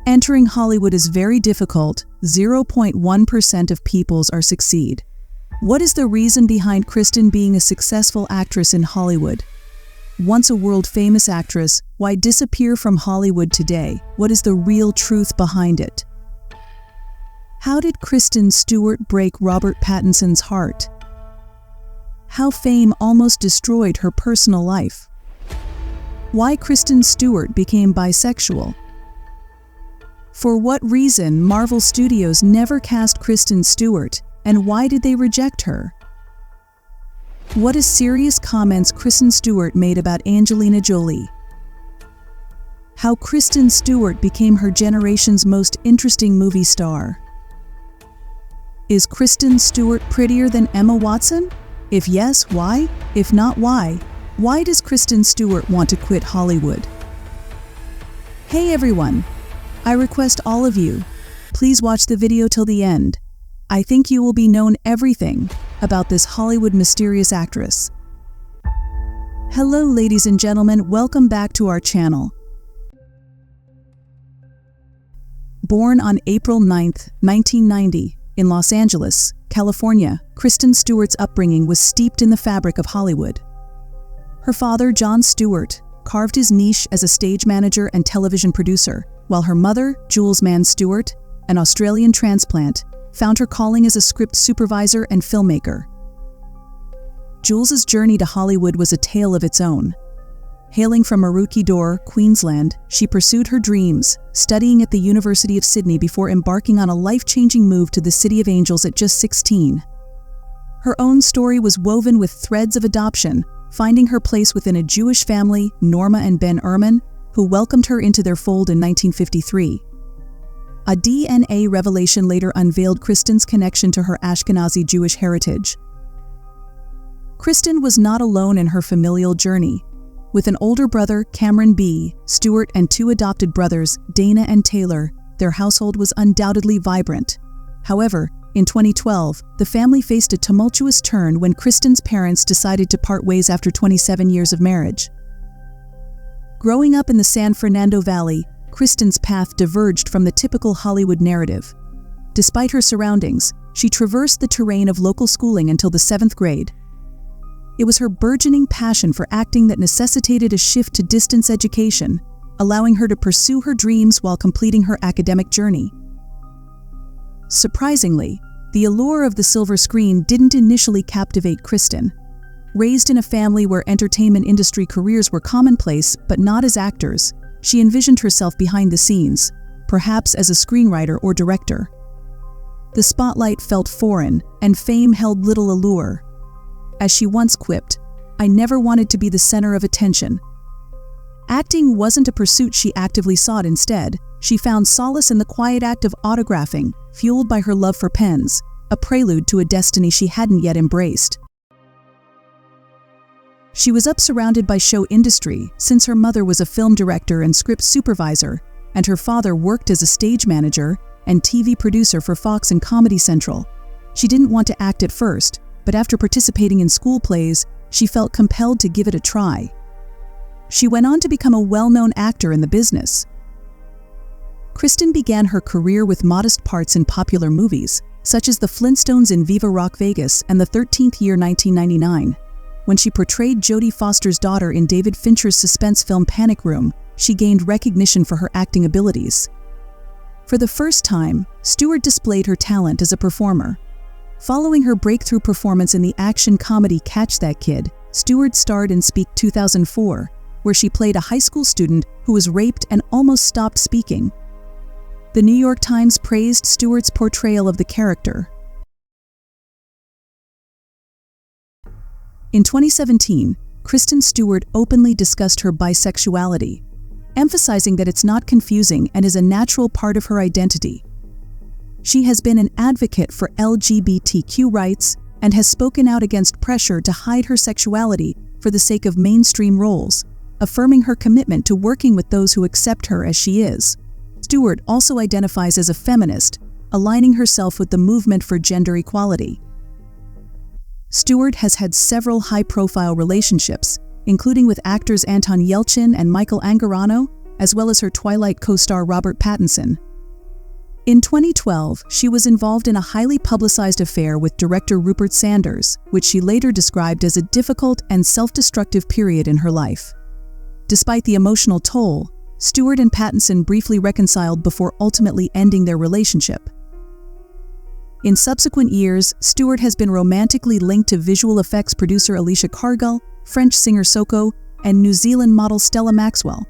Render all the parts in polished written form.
Entering Hollywood is very difficult. 0.1% of people succeed. What is the reason behind Kristen being a successful actress in Hollywood? Once a world-famous actress, why disappear from Hollywood today? What is the real truth behind it? How did Kristen Stewart break Robert Pattinson's heart? How fame almost destroyed her personal life? Why Kristen Stewart became bisexual? For what reason Marvel Studios never cast Kristen Stewart, and why did they reject her? What is serious comments Kristen Stewart made about Angelina Jolie? How Kristen Stewart became her generation's most interesting movie star? Is Kristen Stewart prettier than Emma Watson? If yes, why? If not, why? Why does Kristen Stewart want to quit Hollywood? Hey everyone! I request all of you, please watch the video till the end. I think you will be known everything about this Hollywood mysterious actress. Hello ladies and gentlemen, welcome back to our channel. Born on April 9, 1990, in Los Angeles, California, Kristen Stewart's upbringing was steeped in the fabric of Hollywood. Her father, Jon Stewart, carved his niche as a stage manager and television producer, while her mother, Jules Mann Stewart, an Australian transplant, found her calling as a script supervisor and filmmaker. Jules's journey to Hollywood was a tale of its own. Hailing from Maroochydore, Queensland, she pursued her dreams, studying at the University of Sydney before embarking on a life-changing move to the City of Angels at just 16. Her own story was woven with threads of adoption, finding her place within a Jewish family, Norma and Ben Ehrman, who welcomed her into their fold in 1953. A DNA revelation later unveiled Kristen's connection to her Ashkenazi Jewish heritage. Kristen was not alone in her familial journey. With an older brother, Cameron B. Stewart, and two adopted brothers, Dana and Taylor, their household was undoubtedly vibrant. However, in 2012, the family faced a tumultuous turn when Kristen's parents decided to part ways after 27 years of marriage. Growing up in the San Fernando Valley, Kristen's path diverged from the typical Hollywood narrative. Despite her surroundings, she traversed the terrain of local schooling until the 7th grade. It was her burgeoning passion for acting that necessitated a shift to distance education, allowing her to pursue her dreams while completing her academic journey. Surprisingly, the allure of the silver screen didn't initially captivate Kristen. Raised in a family where entertainment industry careers were commonplace, but not as actors, she envisioned herself behind the scenes, perhaps as a screenwriter or director. The spotlight felt foreign, and fame held little allure. As she once quipped, "I never wanted to be the center of attention." Acting wasn't a pursuit she actively sought. Instead, she found solace in the quiet act of autographing, fueled by her love for pens, a prelude to a destiny she hadn't yet embraced. She was surrounded by show industry, since her mother was a film director and script supervisor, and her father worked as a stage manager and TV producer for Fox and Comedy Central. She didn't want to act at first, but after participating in school plays, she felt compelled to give it a try. She went on to become a well-known actor in the business. Kristen began her career with modest parts in popular movies, such as The Flintstones in Viva Rock Vegas and The 13th Year 1999. When she portrayed Jodie Foster's daughter in David Fincher's suspense film Panic Room, she gained recognition for her acting abilities. For the first time, Stewart displayed her talent as a performer. Following her breakthrough performance in the action comedy Catch That Kid, Stewart starred in Speak 2004, where she played a high school student who was raped and almost stopped speaking. The New York Times praised Stewart's portrayal of the character. In 2017, Kristen Stewart openly discussed her bisexuality, emphasizing that it's not confusing and is a natural part of her identity. She has been an advocate for LGBTQ rights and has spoken out against pressure to hide her sexuality for the sake of mainstream roles, affirming her commitment to working with those who accept her as she is. Stewart also identifies as a feminist, aligning herself with the movement for gender equality. Stewart has had several high-profile relationships, including with actors Anton Yelchin and Michael Angarano, as well as her Twilight co-star Robert Pattinson. In 2012, she was involved in a highly publicized affair with director Rupert Sanders, which she later described as a difficult and self-destructive period in her life. Despite the emotional toll, Stewart and Pattinson briefly reconciled before ultimately ending their relationship. In subsequent years, Stewart has been romantically linked to visual effects producer Alicia Cargill, French singer Soko, and New Zealand model Stella Maxwell.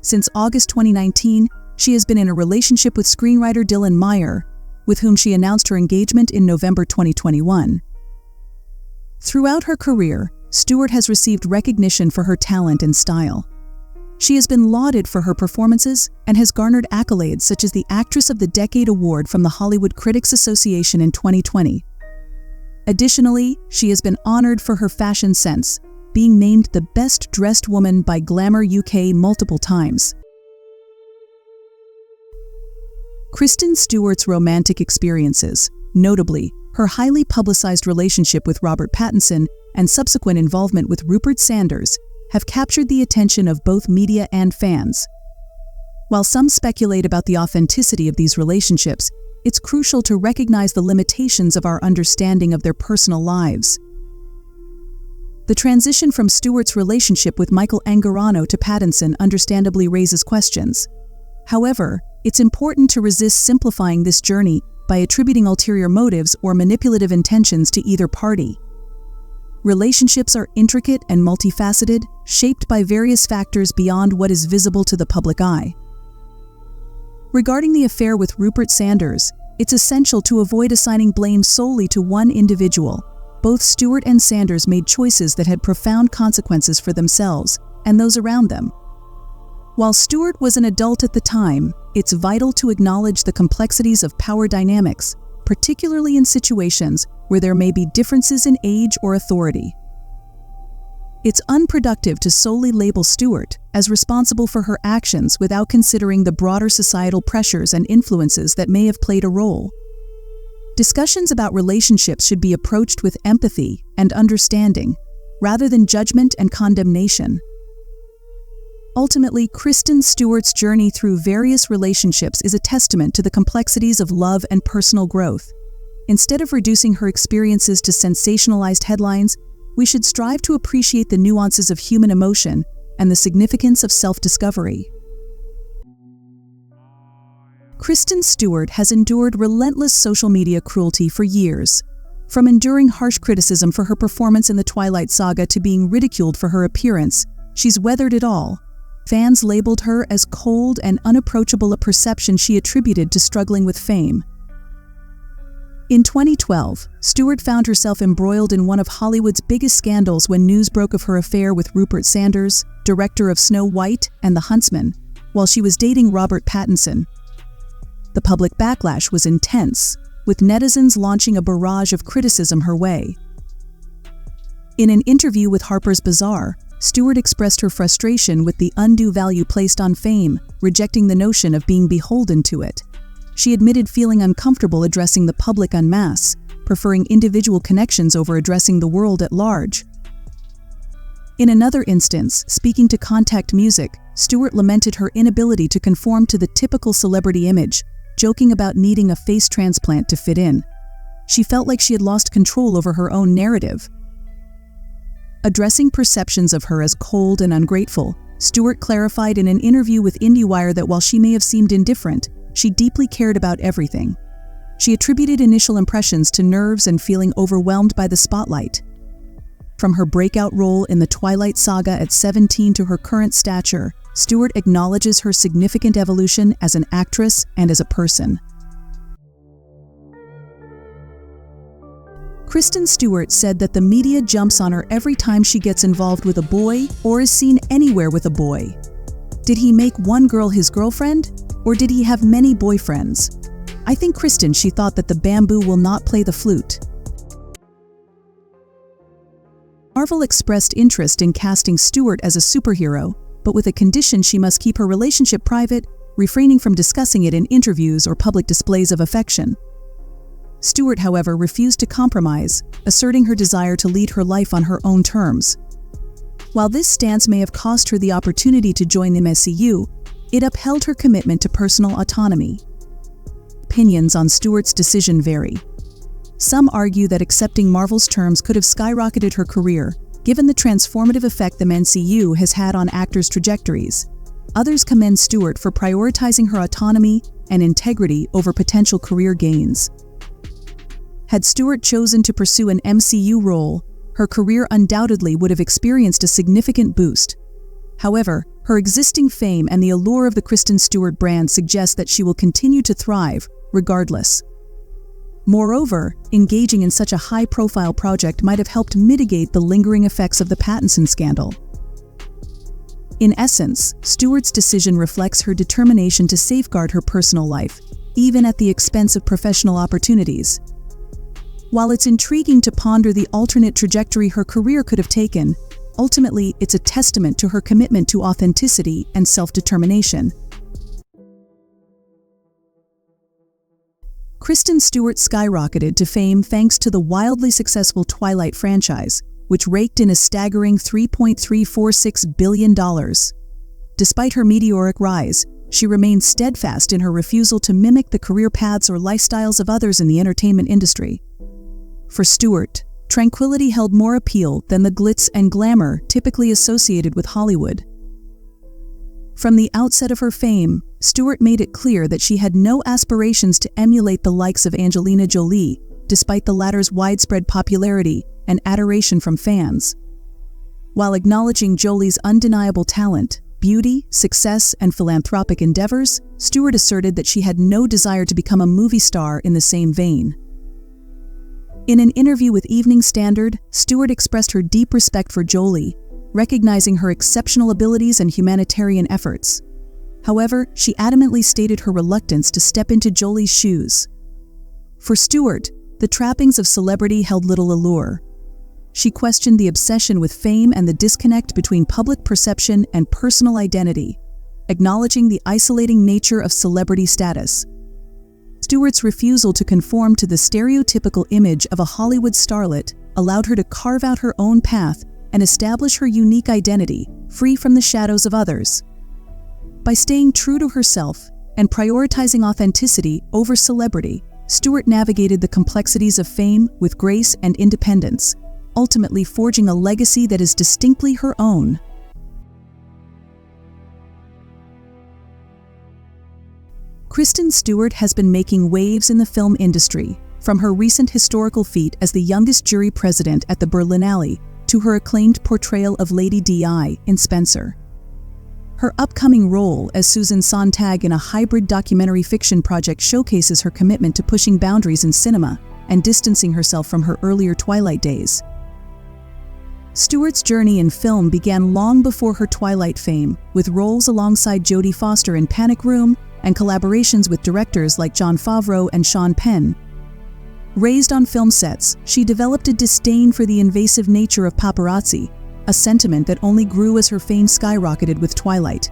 Since August 2019, she has been in a relationship with screenwriter Dylan Meyer, with whom she announced her engagement in November 2021. Throughout her career, Stewart has received recognition for her talent and style. She has been lauded for her performances and has garnered accolades such as the Actress of the Decade Award from the Hollywood Critics Association in 2020. Additionally, she has been honored for her fashion sense, being named the Best Dressed Woman by Glamour UK multiple times. Kristen Stewart's romantic experiences, notably her highly publicized relationship with Robert Pattinson and subsequent involvement with Rupert Sanders, have captured the attention of both media and fans. While some speculate about the authenticity of these relationships, it's crucial to recognize the limitations of our understanding of their personal lives. The transition from Stewart's relationship with Michael Angarano to Pattinson understandably raises questions. However, it's important to resist simplifying this journey by attributing ulterior motives or manipulative intentions to either party. Relationships are intricate and multifaceted, shaped by various factors beyond what is visible to the public eye. Regarding the affair with Rupert Sanders, it's essential to avoid assigning blame solely to one individual. Both Stewart and Sanders made choices that had profound consequences for themselves and those around them. While Stewart was an adult at the time, it's vital to acknowledge the complexities of power dynamics, particularly in situations where there may be differences in age or authority. It's unproductive to solely label Stewart as responsible for her actions without considering the broader societal pressures and influences that may have played a role. Discussions about relationships should be approached with empathy and understanding, rather than judgment and condemnation. Ultimately, Kristen Stewart's journey through various relationships is a testament to the complexities of love and personal growth. Instead of reducing her experiences to sensationalized headlines, we should strive to appreciate the nuances of human emotion and the significance of self-discovery. Kristen Stewart has endured relentless social media cruelty for years. From enduring harsh criticism for her performance in the Twilight saga to being ridiculed for her appearance, she's weathered it all. Fans labeled her as cold and unapproachable, a perception she attributed to struggling with fame. In 2012, Stewart found herself embroiled in one of Hollywood's biggest scandals when news broke of her affair with Rupert Sanders, director of Snow White and The Huntsman, while she was dating Robert Pattinson. The public backlash was intense, with netizens launching a barrage of criticism her way. In an interview with Harper's Bazaar, Stewart expressed her frustration with the undue value placed on fame, rejecting the notion of being beholden to it. She admitted feeling uncomfortable addressing the public en masse, preferring individual connections over addressing the world at large. In another instance, speaking to Contact Music, Stewart lamented her inability to conform to the typical celebrity image, joking about needing a face transplant to fit in. She felt like she had lost control over her own narrative. Addressing perceptions of her as cold and ungrateful, Stewart clarified in an interview with IndieWire that while she may have seemed indifferent, she deeply cared about everything. She attributed initial impressions to nerves and feeling overwhelmed by the spotlight. From her breakout role in the Twilight saga at 17 to her current stature, Stewart acknowledges her significant evolution as an actress and as a person. Kristen Stewart said that the media jumps on her every time she gets involved with a boy or is seen anywhere with a boy. Did he make one girl his girlfriend, or did he have many boyfriends? I think Kristen, she thought that the bamboo will not play the flute. Marvel expressed interest in casting Stewart as a superhero, but with a condition: she must keep her relationship private, refraining from discussing it in interviews or public displays of affection. Stewart, however, refused to compromise, asserting her desire to lead her life on her own terms. While this stance may have cost her the opportunity to join the MCU, It upheld her commitment to personal autonomy. Opinions on Stewart's decision vary. Some argue that accepting Marvel's terms could have skyrocketed her career, given the transformative effect the MCU has had on actors' trajectories. Others commend Stewart for prioritizing her autonomy and integrity over potential career gains. Had Stewart chosen to pursue an MCU role, her career undoubtedly would have experienced a significant boost. However, her existing fame and the allure of the Kristen Stewart brand suggest that she will continue to thrive, regardless. Moreover, engaging in such a high-profile project might have helped mitigate the lingering effects of the Pattinson scandal. In essence, Stewart's decision reflects her determination to safeguard her personal life, even at the expense of professional opportunities. While it's intriguing to ponder the alternate trajectory her career could have taken, ultimately it's a testament to her commitment to authenticity and self-determination. Kristen Stewart skyrocketed to fame thanks to the wildly successful Twilight franchise, which raked in a staggering $3.346 billion. Despite her meteoric rise, she remained steadfast in her refusal to mimic the career paths or lifestyles of others in the entertainment industry. For Stewart, tranquility held more appeal than the glitz and glamour typically associated with Hollywood. From the outset of her fame, Stewart made it clear that she had no aspirations to emulate the likes of Angelina Jolie, despite the latter's widespread popularity and adoration from fans. While acknowledging Jolie's undeniable talent, beauty, success, and philanthropic endeavors, Stewart asserted that she had no desire to become a movie star in the same vein. In an interview with Evening Standard, Stewart expressed her deep respect for Jolie, recognizing her exceptional abilities and humanitarian efforts. However, she adamantly stated her reluctance to step into Jolie's shoes. For Stewart, the trappings of celebrity held little allure. She questioned the obsession with fame and the disconnect between public perception and personal identity, acknowledging the isolating nature of celebrity status. Stewart's refusal to conform to the stereotypical image of a Hollywood starlet allowed her to carve out her own path and establish her unique identity, free from the shadows of others. By staying true to herself and prioritizing authenticity over celebrity, Stewart navigated the complexities of fame with grace and independence, ultimately forging a legacy that is distinctly her own. Kristen Stewart has been making waves in the film industry, from her recent historical feat as the youngest jury president at the Berlinale to her acclaimed portrayal of Lady Di in Spencer. Her upcoming role as Susan Sontag in a hybrid documentary fiction project showcases her commitment to pushing boundaries in cinema and distancing herself from her earlier Twilight days. Stewart's journey in film began long before her Twilight fame, with roles alongside Jodie Foster in Panic Room and collaborations with directors like Jon Favreau and Sean Penn. Raised on film sets, she developed a disdain for the invasive nature of paparazzi, a sentiment that only grew as her fame skyrocketed with Twilight.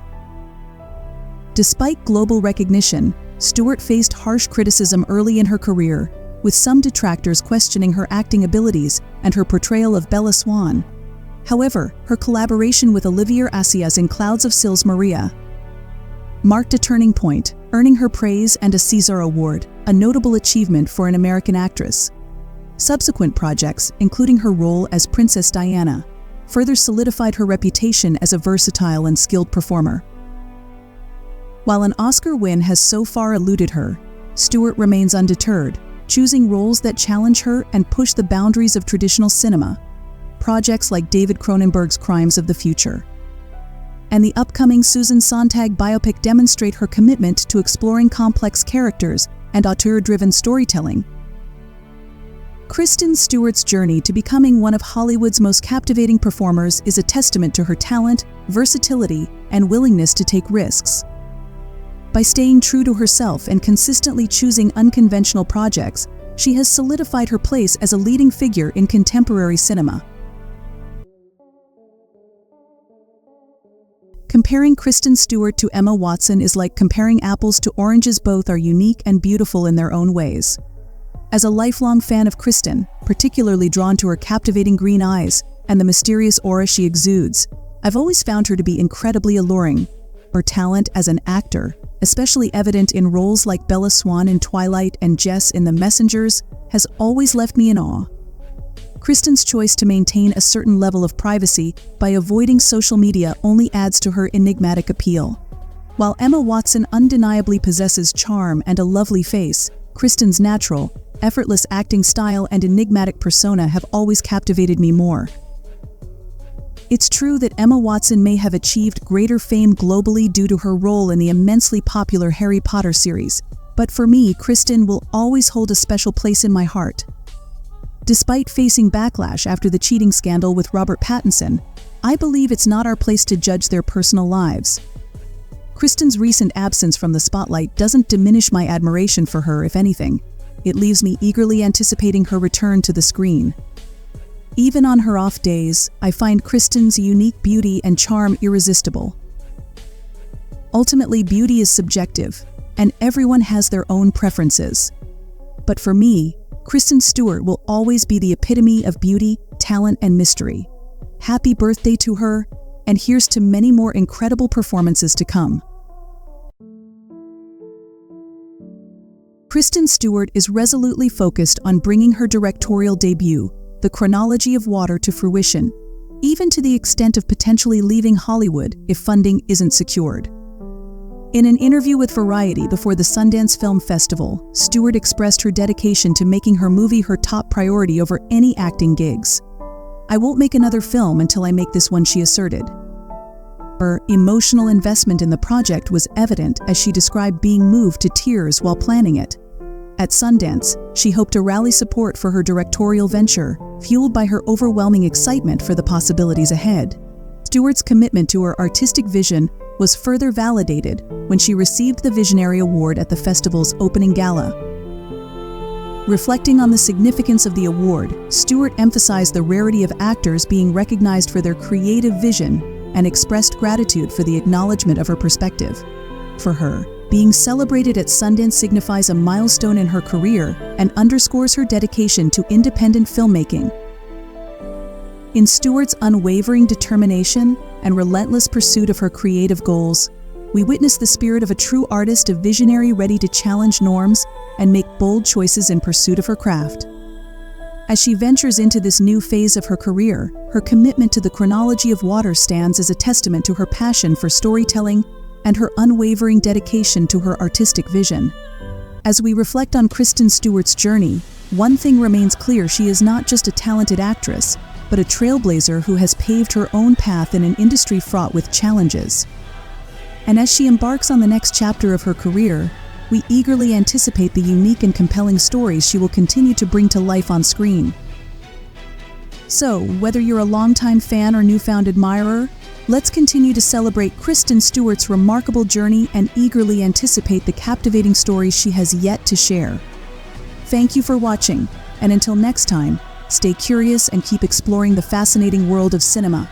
Despite global recognition, Stewart faced harsh criticism early in her career, with some detractors questioning her acting abilities and her portrayal of Bella Swan. However, her collaboration with Olivier Assayas in Clouds of Sils Maria marked a turning point, earning her praise and a César Award, a notable achievement for an American actress. Subsequent projects, including her role as Princess Diana, further solidified her reputation as a versatile and skilled performer. While an Oscar win has so far eluded her, Stewart remains undeterred, choosing roles that challenge her and push the boundaries of traditional cinema. Projects like David Cronenberg's Crimes of the Future and the upcoming Susan Sontag biopic demonstrate her commitment to exploring complex characters and auteur-driven storytelling. Kristen Stewart's journey to becoming one of Hollywood's most captivating performers is a testament to her talent, versatility, and willingness to take risks. By staying true to herself and consistently choosing unconventional projects, she has solidified her place as a leading figure in contemporary cinema. Comparing Kristen Stewart to Emma Watson is like comparing apples to oranges. Both are unique and beautiful in their own ways. As a lifelong fan of Kristen, particularly drawn to her captivating green eyes and the mysterious aura she exudes, I've always found her to be incredibly alluring. Her talent as an actor, especially evident in roles like Bella Swan in Twilight and Jess in The Messengers, has always left me in awe. Kristen's choice to maintain a certain level of privacy by avoiding social media only adds to her enigmatic appeal. While Emma Watson undeniably possesses charm and a lovely face, Kristen's natural, effortless acting style and enigmatic persona have always captivated me more. It's true that Emma Watson may have achieved greater fame globally due to her role in the immensely popular Harry Potter series, but for me, Kristen will always hold a special place in my heart. Despite facing backlash after the cheating scandal with Robert Pattinson, I believe it's not our place to judge their personal lives. Kristen's recent absence from the spotlight doesn't diminish my admiration for her, if anything. It leaves me eagerly anticipating her return to the screen. Even on her off days, I find Kristen's unique beauty and charm irresistible. Ultimately, beauty is subjective, and everyone has their own preferences. But for me, Kristen Stewart will always be the epitome of beauty, talent, and mystery. Happy birthday to her, and here's to many more incredible performances to come. Kristen Stewart is resolutely focused on bringing her directorial debut, The Chronology of Water, to fruition, even to the extent of potentially leaving Hollywood if funding isn't secured. In an interview with Variety before the Sundance Film Festival, Stewart expressed her dedication to making her movie her top priority over any acting gigs. "I won't make another film until I make this one," she asserted. Her emotional investment in the project was evident as she described being moved to tears while planning it. At Sundance, she hoped to rally support for her directorial venture, fueled by her overwhelming excitement for the possibilities ahead. Stewart's commitment to her artistic vision was further validated when she received the Visionary Award at the festival's opening gala. Reflecting on the significance of the award, Stewart emphasized the rarity of actors being recognized for their creative vision and expressed gratitude for the acknowledgement of her perspective. For her, being celebrated at Sundance signifies a milestone in her career and underscores her dedication to independent filmmaking. In Stewart's unwavering determination and relentless pursuit of her creative goals, we witness the spirit of a true artist, a visionary ready to challenge norms and make bold choices in pursuit of her craft. As she ventures into this new phase of her career, her commitment to The Chronology of Water stands as a testament to her passion for storytelling and her unwavering dedication to her artistic vision. As we reflect on Kristen Stewart's journey, one thing remains clear: she is not just a talented actress, but a trailblazer who has paved her own path in an industry fraught with challenges. And as she embarks on the next chapter of her career, we eagerly anticipate the unique and compelling stories she will continue to bring to life on screen. So, whether you're a longtime fan or newfound admirer, let's continue to celebrate Kristen Stewart's remarkable journey and eagerly anticipate the captivating stories she has yet to share. Thank you for watching, and until next time, stay curious and keep exploring the fascinating world of cinema.